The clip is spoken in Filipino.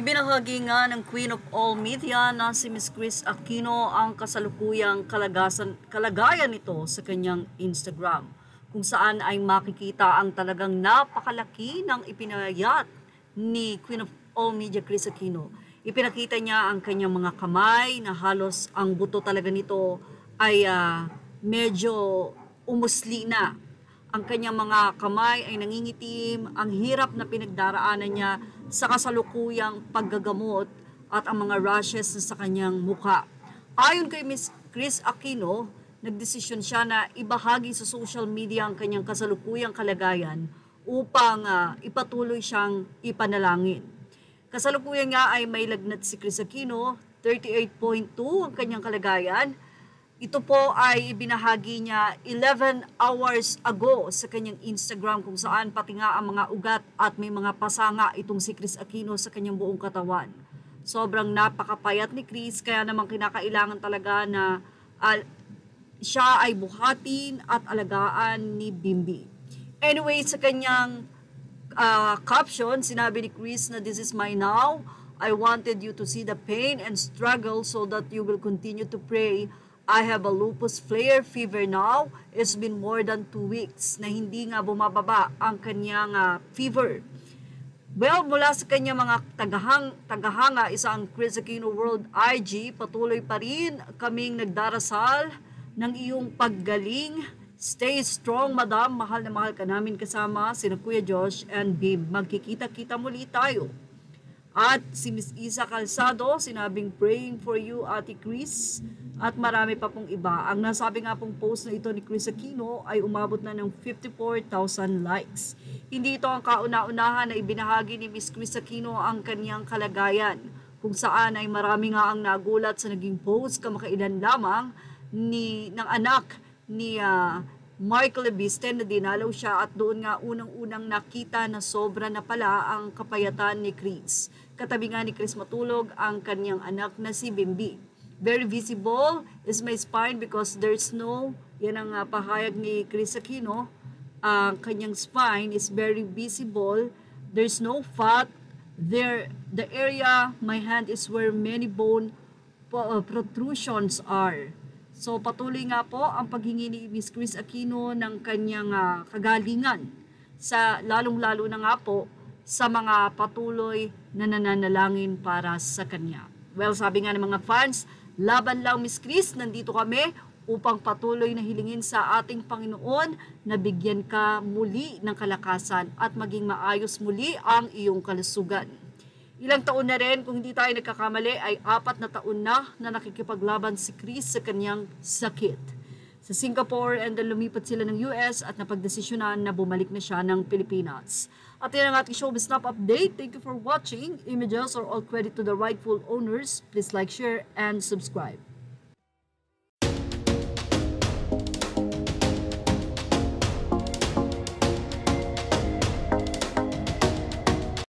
Ibinahagi nga ng Queen of All Media na si Miss Kris Aquino ang kasalukuyang kalagayan nito sa kanyang Instagram, kung saan ay makikita ang talagang napakalaki ng ipinayat ni Queen of All Media Kris Aquino. Ipinakita niya ang kanyang mga kamay na halos ang buto talaga nito ay medyo umusli na. Ang kanyang mga kamay ay nangingitim, ang hirap na pinagdaraanan niya sa kasalukuyang paggagamot at ang mga rashes sa kanyang mukha. Ayon kay Miss Kris Aquino, nagdesisyon siya na ibahagi sa social media ang kanyang kasalukuyang kalagayan upang ipatuloy siyang ipanalangin. Kasalukuyan nga ay may lagnat si Kris Aquino, 38.2 ang kanyang kalagayan. Ito po ay ibinahagi niya 11 hours ago sa kanyang Instagram, kung saan pati nga ang mga ugat at may mga pasanga itong si Kris Aquino sa kanyang buong katawan. Sobrang napakapayat ni Kris, kaya naman kinakailangan talaga na siya ay buhatin at alagaan ni Bimbi. Anyway, sa kanyang caption, sinabi ni Kris na, "This is my now. I wanted you to see the pain and struggle so that you will continue to pray. I have a lupus flare fever now. It's been more than 2 weeks na hindi nga bumababa ang kanyang fever." Well, mula sa kanyang mga tagahanga, isang Kris Aquino World IG, patuloy pa rin kaming nagdarasal ng iyong paggaling. Stay strong, madam. Mahal na mahal ka namin kasama sina Kuya Josh and Bim. Magkikita-kita muli tayo. At si Miss Isa Calzado, sinabing praying for you, Ate Kris, at marami pa pong iba. Ang nasabi nga pong post na ito ni Kris Aquino ay umabot na ng 54,000 likes. Hindi ito ang kauna-unahan na ibinahagi ni Miss Kris Aquino ang kanyang kalagayan, kung saan ay marami nga ang nagulat sa naging post kamakailan lamang ng anak ni Michael Ebiste na dinalaw siya, at doon nga unang-unang nakita na sobra na pala ang kapayatan ni Kris. Katabi nga ni Kris matulog ang kanyang anak na si Bimbi. Very visible is my spine because there's no, yan ang pahayag ni Kris Aquino, ang kanyang spine is very visible. There's no fat. The area, my hand is where many bone protrusions are. So patuloy nga po ang paghingi ni Miss Kris Aquino ng kanyang kagalingan, sa lalong-lalo na nga po sa mga patuloy na nananalangin para sa kanya. Well, sabi nga ng mga fans, laban lang Miss Kris, nandito kami upang patuloy na hilingin sa ating Panginoon na bigyan ka muli ng kalakasan at maging maayos muli ang iyong kalusugan. Ilang taon na rin, kung hindi tayo nagkakamali, ay 4 na taon na nakikipaglaban si Kris sa kanyang sakit sa Singapore, and then lumipat sila ng US at napagdesisyonan na bumalik na siya ng Pilipinas. At yan ang ating showbiz snap update. Thank you for watching. Images are all credit to the rightful owners. Please like, share, and subscribe.